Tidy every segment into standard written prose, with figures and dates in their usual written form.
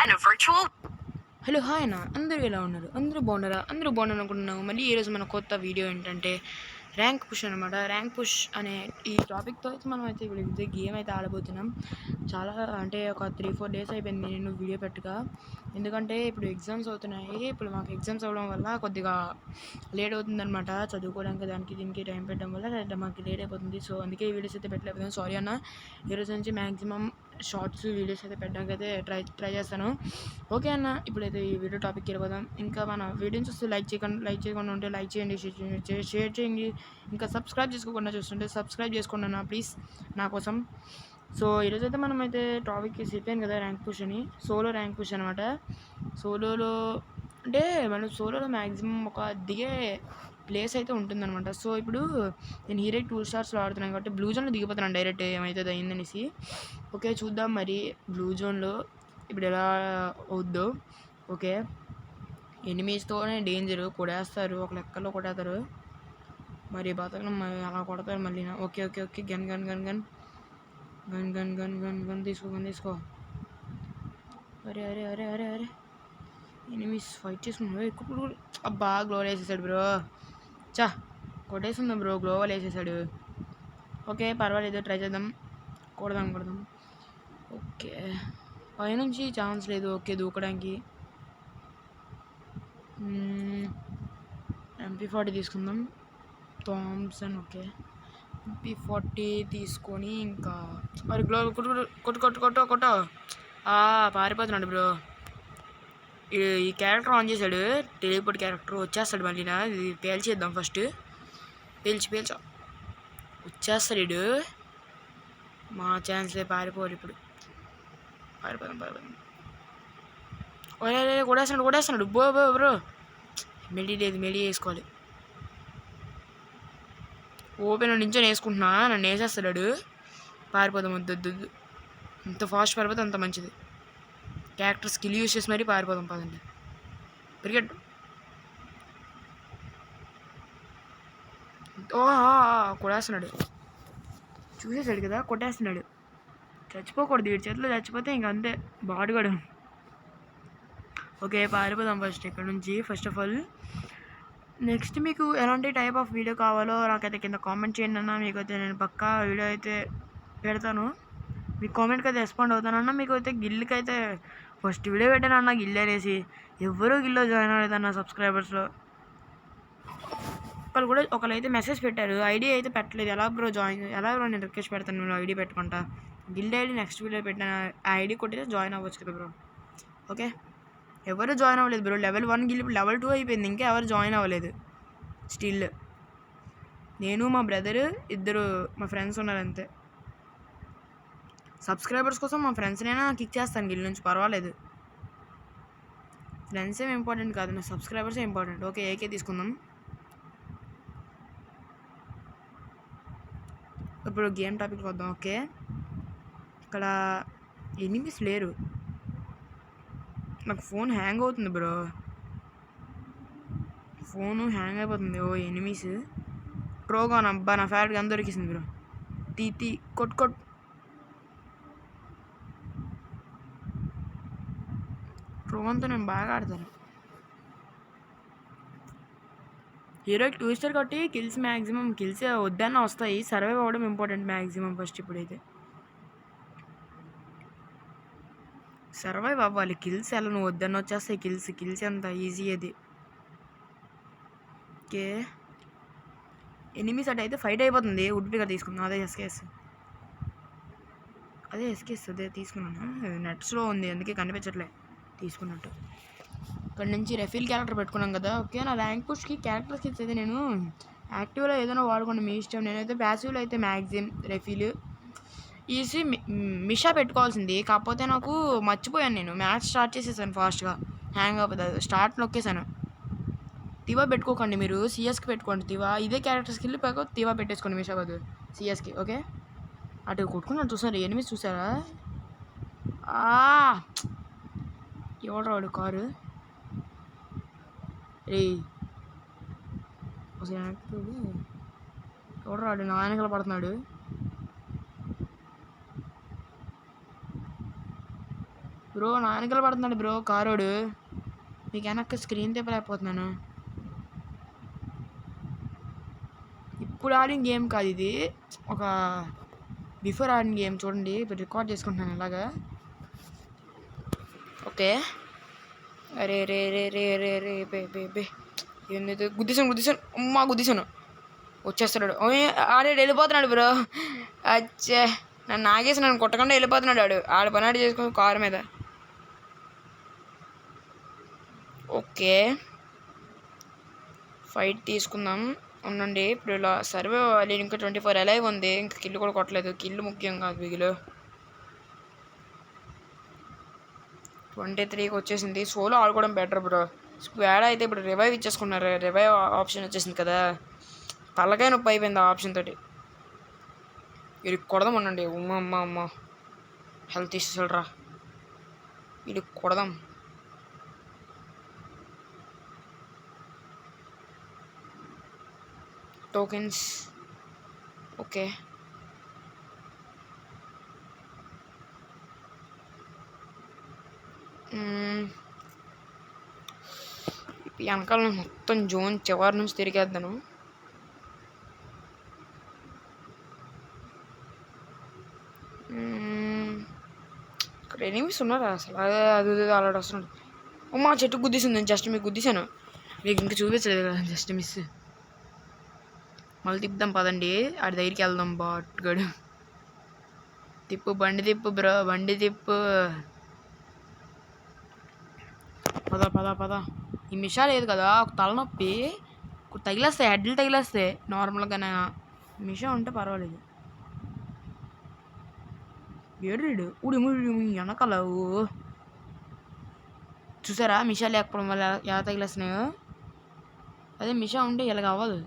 Hello hi అన్న, అందరూ ఎలా ఉన్నారు? అందరూ బాగున్నారా? అందరూ బాగున్నారు అనుకుంటున్నాము. మళ్ళీ ఈరోజు మన కొత్త వీడియో ఏంటంటే ర్యాంక్ పుష్ అనమాట. ర్యాంక్ పుష్ అనే ఈ టాపిక్తో అయితే మనం అయితే ఇప్పుడు గేమ్ అయితే ఆడబోతున్నాం. చాలా అంటే ఒక 3-4 డేస్ అయిపోయింది నేను వీడియో పెట్టగా. ఎందుకంటే ఇప్పుడు ఎగ్జామ్స్ అవుతున్నాయి. ఇప్పుడు మాకు ఎగ్జామ్స్ అవ్వడం వల్ల కొద్దిగా లేట్ అవుతుందన్నమాట. చదువుకోవడానికి దానికి దీనికి టైం పెట్టడం వల్ల మాకు లేట్ అయిపోతుంది. సో అందుకే ఈ వీడియోస్ అయితే పెట్టలేకపోతున్నాను. సారీ అన్న. ఈరోజు నుంచి మ్యాక్సిమం షార్ట్స్ వీడియోస్ అయితే పెట్టడానికి అయితే ట్రై చేస్తాను. ఓకే అన్న, ఇప్పుడైతే ఈ వీడియో టాపిక్కి వెళ్ళిపోదాం. ఇంకా మన వీడియోని చూస్తే లైక్ చేయకుండా ఉంటే లైక్ చేయండి, షేర్ చేయండి. ఇంకా సబ్స్క్రైబ్ చేసుకోకుండా చూస్తుంటే సబ్స్క్రైబ్ చేసుకోండి అన్న ప్లీజ్ నా కోసం. సో ఈరోజు అయితే మనం అయితే టాపిక్ చెప్పాను కదా, ర్యాంక్ పుష్ అని. సోలో ర్యాంక్ పుష్ అనమాట. సోలోలో అంటే మనం సోలోలో మ్యాక్సిమం ఒక దిగే ప్లేస్ అయితే ఉంటుందన్నమాట. సో ఇప్పుడు నేను హీరోయిక్ 2 స్టార్స్లో ఆడుతున్నాను కాబట్టి బ్లూ జోన్లో దిగిపోతున్నాను డైరెక్ట్, ఏమైతే అయిందనేసి. ఓకే చూద్దాం మరి బ్లూ జోన్లో ఇప్పుడు ఎలా అవుద్దో. ఓకే, ఎనిమీస్తోనే డేంజరు, కొడేస్తారు, ఒక లెక్కలో కొడేస్తారు. మరి బతకడం అలా కొడతారు మళ్ళీ. Okay okay okay gun gun gun gun gun gun gun gun gun తీసుకో. అరే అరే అరే అరే అరే ఎనిమీస్ ఫైట్ చేసుకున్నాడు. ఇప్పుడు అబ్బా గ్లోవల్ వేసేసాడు బ్రో. చా కొట్టేసిందా బ్రో, గ్లోవల్ వేసేసాడు. ఓకే పర్వాలేదు, ట్రై చేద్దాం. కొడదాం. ఓకే పైనుంచి ఛాన్స్ లేదు ఓకే దూకడానికి. MP40 తీసుకుందాం, థామ్సన్. ఓకే MP40 తీసుకొని ఇంకా మరి గ్లో కొట్టు పారిపోతున్నాడు బ్రో. ఈ క్యారెక్టర్ ఆన్ చేశాడు, టెలిపోర్ట్ క్యారెక్టర్. వచ్చేస్తాడు మళ్ళీ. ఇది పేల్చేద్దాం ఫస్ట్. పేల్చా వచ్చేస్తాడు వీడు. మా ఛాన్స్లే, పారిపోవాలి ఇప్పుడు. పారిపోదాం. కొడేస్తున్నాడు బ్రో. మెడి లేదు, మెడి వేసుకోవాలి. ఓపెన్ నించొని వేసుకుంటున్నా, నన్ను వేసేస్తాడు. పారిపోదాం. వద్దు, ఎంత ఫాస్ట్ పారిపోతే అంత మంచిది. క్యారెక్టర్ స్కిల్ యూస్ చేసి మరీ పారిపోదాం పదండి. క్రికెట్ కొట్టేస్తున్నాడు, చూసేసాడు కదా, కొట్టేస్తున్నాడు. చచ్చిపోకూడదు, వీడి చేతిలో చచ్చిపోతే ఇంక అంతే, బాడుగాడు. ఓకే పారిపోదాం ఫస్ట్ ఇక్కడ నుంచి. ఫస్ట్ ఆఫ్ ఆల్ నెక్స్ట్ మీకు ఎలాంటి టైప్ ఆఫ్ వీడియో కావాలో నాకైతే కింద కామెంట్ చేయండి అన్న. మీకైతే నేను పక్కా వీడియో అయితే పెడతాను. మీ కామెంట్కి అయితే రెస్పాండ్ అవుతానన్న. మీకు అయితే గిల్కి అయితే ఫస్ట్ వీడియో పెట్టానన్న, గిల్ అనేసి. ఎవరూ గిల్లో జాయిన్ అవ్వలేదన్న సబ్స్క్రైబర్స్లో. ఒకళ్ళు అయితే మెసేజ్ పెట్టారు, ఐడి అయితే పెట్టలేదు. ఎలా బ్రో నేను రిక్వెస్ట్ పెడతాను, నేను ఐడి పెట్టుకుంటా. గిల్ ఐడి నెక్స్ట్ వీడియో పెట్టిన ఆ ఐడి కొట్టితే జాయిన్ అవ్వచ్చు కదా బ్రో. ఓకే ఎవరు జాయిన్ అవ్వలేదు బ్రో. లెవెల్ 1 గిల్ లెవెల్ 2 అయిపోయింది, ఇంకా ఎవరు జాయిన్ అవ్వలేదు. స్టిల్ నేను, మా బ్రదరు, ఇద్దరు మా ఫ్రెండ్స్ ఉన్నారు అంతే. సబ్స్క్రైబర్స్ కోసం మా ఫ్రెండ్స్నైనా కిక్ చేస్తాను గిల్ నుంచి, పర్వాలేదు. ఫ్రెండ్స్ ఏం ఇంపార్టెంట్ కాదు, నా సబ్స్క్రైబర్సే ఇంపార్టెంట్. ఓకే ఏకే తీసుకుందాం. ఇప్పుడు గేమ్ టాపిక్ వద్దాం. ఓకే ఇక్కడ ఎనిమీస్ లేరు. నాకు ఫోన్ హ్యాంగ్ అవుతుంది బ్రో, ఫోను హ్యాంగ్ అయిపోతుంది. ఓ ఎనిమీస్ ట్రోగాన్. అబ్బా నా ఫేవరెట్ గన్ దొరికిసింది బ్రో. తీ కొట్ ట్రోగాన్తో నేను బాగా ఆడతాను. హీరోకి 2 స్టార్ కాబట్టి కిల్స్ మ్యాక్సిమం కిల్స్ వద్దన్న వస్తాయి. సర్వైవ్ అవ్వడం ఇంపార్టెంట్ మ్యాక్సిమం ఫస్ట్. ఇప్పుడైతే సర్వైవ్ అవ్వాలి. కిల్స్ ఎలా నువ్వు వద్దన్న వచ్చేస్తాయి. కిల్స్ అంత ఈజీ అది. ఓకే ఎనిమీస్ అటు అయితే ఫైట్ అయిపోతుంది. వుడ్ పికర్ తీసుకున్నాను, అదే ఎస్కేఎస్ అదే తీసుకున్నాను. నెట్స్లో ఉంది అందుకే కనిపించట్లే తీసుకున్నట్టు. ఇక్కడ నుంచి రెఫిల్ క్యారెక్టర్ పెట్టుకున్నాం కదా. ఓకే నా ర్యాంక్ పుష్కి క్యారెక్టర్ స్కిల్స్ అయితే నేను యాక్టివ్లో ఏదైనా వాడుకోండి మీ ఇష్టం. నేనైతే ప్యాసివ్లో అయితే మ్యాగ్జిమ్, రెఫిల్, ఈజీ, మిషా పెట్టుకోవాల్సింది. కాకపోతే నాకు మర్చిపోయాను, నేను మ్యాచ్ స్టార్ట్ చేసేసాను ఫాస్ట్గా, హ్యాంగ్ అయిపోతుంది. స్టార్ట్ నొక్కేసాను. తివా పెట్టుకోకండి మీరు, సిఎస్కి పెట్టుకోండి తివా. ఇదే క్యారెక్టర్ స్కిల్ పైగా తివా పెట్టేసుకోండి మిషా బదులు సిఎస్కి. ఓకే అటు కొట్టుకున్నాను చూసారు, ఎనిమిది చూసారా. ఎవడు రాడు కారు రే. ఎవడు రాడు, నా వెనకాల పడుతున్నాడు. బ్రో నా వెనకాల పడుతున్నాడు బ్రో కారోడు. మీకు వెనక్కి స్క్రీన్ తిప్పలేకపోతున్నాను. ఇప్పుడు ఆడిన గేమ్ కాదు ఇది, ఒక బిఫోర్ ఆడిన గేమ్. చూడండి ఇప్పుడు రికార్డ్ చేసుకుంటున్నాను ఇలాగా. ఓకే. అరే రే రే రే రే రే బే బే బే ఏందైతే గుద్దేశాను అమ్మా గుద్దేశాను. వచ్చేస్తున్నాడు. ఆడాడు వెళ్ళిపోతున్నాడు బ్రో. అచ్చే నన్ను ఆగేసి నన్ను కొట్టకుండా వెళ్ళిపోతున్నాడు. ఆడు పనాడు చేసుకుని కారు మీద. ఓకే ఫైట్ తీసుకుందాం ఉండండి. ఇప్పుడు ఇలా సర్వే అవ్వాలి. ఇంకా 24 అలైవ్ ఉంది. ఇంకా కిల్లు కూడా కొట్టలేదు. కిల్లు ముఖ్యం కాదు బిగిలో. 23కి వచ్చేసింది. సోలో ఆడుకోవడం బెటర్ బ్రో. స్క్వాడ్ అయితే ఇప్పుడు రివైవ్ ఇచ్చేసుకున్నారు. రివైవ్ ఆప్షన్ వచ్చేసింది కదా, తలకాయ నొప్పి అయిపోయింది ఆ ఆప్షన్ తోటి. ఇది కొడదాం ఉండండి. అమ్మ హెల్త్ ఇస్తారా, ఇది కొడదాం. Tokens okay. వెనకాల మొత్తం జోన్ చివరి నుంచి తిరిగేద్దాను. ఇక్కడ ఎనిమిస్ ఉన్నారా అసలు? అది అలాంటి వస్తున్నాడు. మా చెట్టు గుద్దేసింది. జస్ట్ మీకు గుద్దేశాను, మీకు ఇంకా చూపించలేదు కదా, జస్ట్ మిస్. మళ్ళీ తిప్పుదాం పదండి, ఆడి దగ్గరికి వెళ్దాం. బాట్గాడు తిప్పు, బండి తిప్పు బ్రో, బండి తిప్పు. పద. ఈ మిషా లేదు కదా, ఒక తలనొప్పి. తగిలేస్తాయి, హెడ్లు తగిలేస్తాయి నార్మల్గానే. మిషా ఉంటే పర్వాలేదు. ఏడు ఉడి వెనకాల చూసారా? మిషా లేకపోవడం వల్ల ఎలా తగిలేస్తున్నాయో. అదే మిషా ఉంటే ఇలాగ అవ్వదు.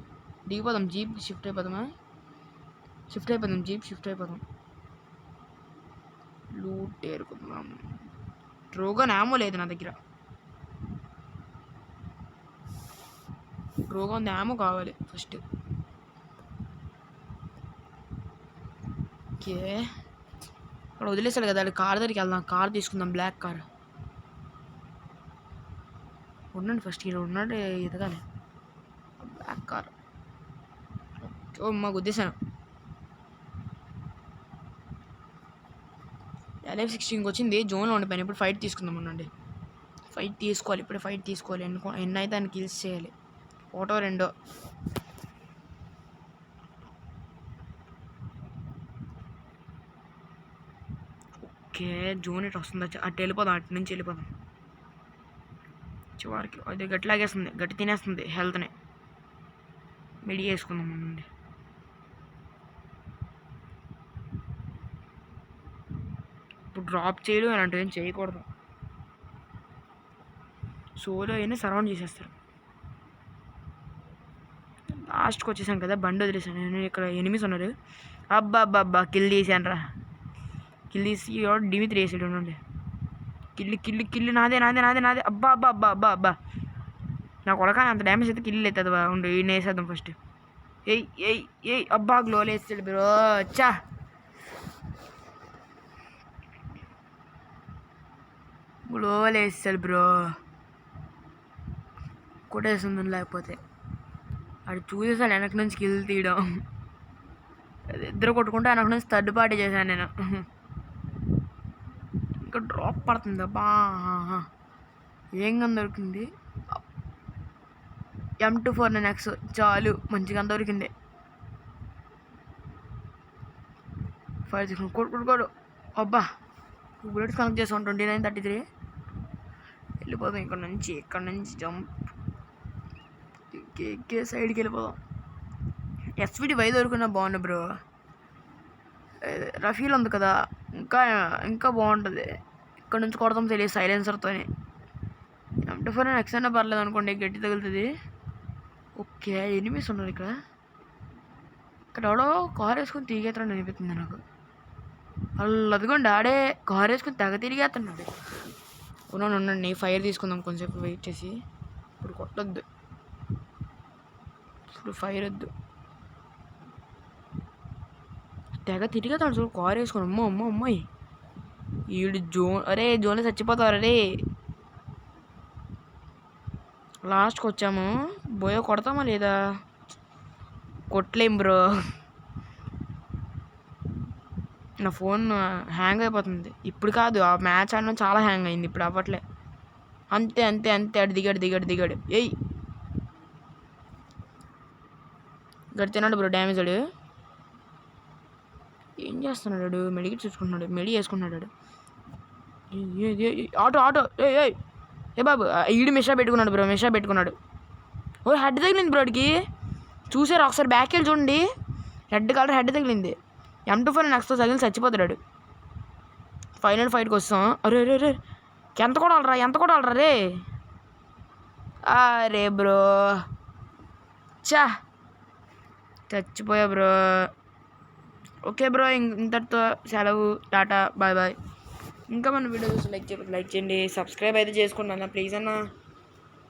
దిగిపోదాం, జీప్ షిఫ్ట్ అయిపోదాం. జీప్ షిఫ్ట్ అయిపోదాం. లూట్ ఏరుకుందాం. రోగన్ యామో లేదు నా దగ్గర. రోగన్ యామో కావాలి ఫస్ట్. ఓకే అక్కడ వదిలేసాడు కదా, కార్ దగ్గరికి వెళ్దాం. కార్ తీసుకుందాం, బ్లాక్ కార్. ఉండండి ఫస్ట్ ఇక్కడ ఉన్నాడు, ఎదగాలి. Black car. గుద్దేశాను. LF16 వచ్చింది. జోన్లో ఉండిపోయాను. ఇప్పుడు ఫైట్ తీసుకుందాం ఉండండి. ఫైట్ తీసుకోవాలి, ఇప్పుడు ఫైట్ తీసుకోవాలి. ఎన్ని అయితే దాన్ని కిల్స్ చేయాలి. ఫోటో 2. ఓకే జోన్ ఇటు వస్తుంది. అటు వెళ్ళిపోదాం, అటు నుంచి వెళ్ళిపోదాం చివరికి. అది గట్టి లాగేస్తుంది, గట్టి తినేస్తుంది హెల్త్ని. మిడి వేసుకుందాం అండి. ఇప్పుడు డ్రాప్ చేయడం అలాంటివి ఏం చేయకూడదు. సోలో అయినా సరౌండ్ చేసేస్తారు. లాస్ట్కి వచ్చేసాను కదా, బండి వదిలేసాను. నేను ఇక్కడ ఎనిమిస్ ఉన్నారు. అబ్బా కిల్ తీసాను రా. కిల్ తీసి డిమిత్రి వేసాడు. ఉండండి. కిల్లు నాదే. అబ్బా నా కొడక అంత డ్యామేజ్ అయితే కిల్లు అవుతుంది. ఉండు ఈయన వేసేద్దాం ఫస్ట్. ఏయ్ అబ్బా గ్లోలు వేస్తాడు బ్రో. చా గ్లోలు వేస్తాడు బ్రో. కొట్టేస్తుంది లేకపోతే. అది చూసేసాను వెనక నుంచి కిల్ తీయడం. ఇద్దరు కొట్టుకుంటే వెనక నుంచి థర్డ్ పార్టీ చేశాను నేను. ఇంకా డ్రాప్ పడుతుంది. అబ్బా ఏం గన్ దొరికింది. M249X చాలు, మంచిగా దొరికింది. ఫైర్ తీసుకుని కొట్టుకోడు. అబ్బా బుల్లెట్స్ కనెక్ట్ చేసాం. 29-33 వెళ్ళిపోదాం ఇక్కడ నుంచి జంప్ సైడ్కి వెళ్ళిపోదాం. SVD5 దొరుకున్నా బాగుంది బ్రో. రఫీల్ ఉంది కదా, ఇంకా బాగుంటుంది. ఇక్కడ నుంచి కొడతాం తెలియదు సైలెన్సర్తో. M249X అయినా పర్లేదు అనుకోండి, గట్టి తగులుతుంది. ఓకే ఎనిమిస్ ఉన్నారు ఇక్కడ. ఎవడో కార్ వేసుకొని తిరిగేస్తాడు అనిపిస్తుంది నాకు. వాళ్ళు అదిగోండి ఆడే కార్ వేసుకొని తెగ తిరిగేస్తున్నాడు. ఉండండి ఫైర్ తీసుకుందాం, కొంచెంసేపు వెయిట్ చేసి. ఇప్పుడు కొట్టొద్దు, ఇప్పుడు ఫైర్ వద్దు. తెగ తిరిగేస్తాడు చూడు కార్ వేసుకొని. అమ్మాయి ఈడు అరే జోన్లో చచ్చిపోతారు రే. లాస్ట్కి వచ్చాము. బోయో కొడతామా లేదా? కొట్టలేం బ్రో. నా ఫోన్ హ్యాంగ్ అయిపోతుంది. ఇప్పుడు కాదు, ఆ మ్యాచ్ ఆడడం చాలా హ్యాంగ్ అయింది, ఇప్పుడు అవ్వట్లే. అంతే అంతే అంతే. అటు దిగాడు. ఏయ్ గడి తిన్నాడు బ్రో, డ్యామేజ్ ఆడు. ఏం చేస్తున్నాడు? మెడికేట్ చూసుకుంటున్నాడు, వేసుకుంటున్నాడు. ఆటో ఏ బాబు, ఈడు మిషా పెట్టుకున్నాడు. ఓ హెడ్ తగిలింది బ్రోడికి. చూసారు ఒకసారి బ్యాక్ వెళ్ళి చూడండి, రెడ్ కలర్ హెడ్ తగిలింది. M24 నెక్స్ట్ తగిలి చచ్చిపోతాడు. ఫైనల్ ఫైట్కి వస్తాం. అరే ఎంత కూడా ఆడరా రే. అరే బ్రో చచ్చిపోయా బ్రో. ఓకే బ్రో, ఇంతటితో సెలవు, టాటా, బాయ్. ఇంకా మన వీడియో చూసి లైక్ చేయండి, సబ్స్క్రైబ్ అయితే చేసుకుంటాను ప్లీజ్ అన్న.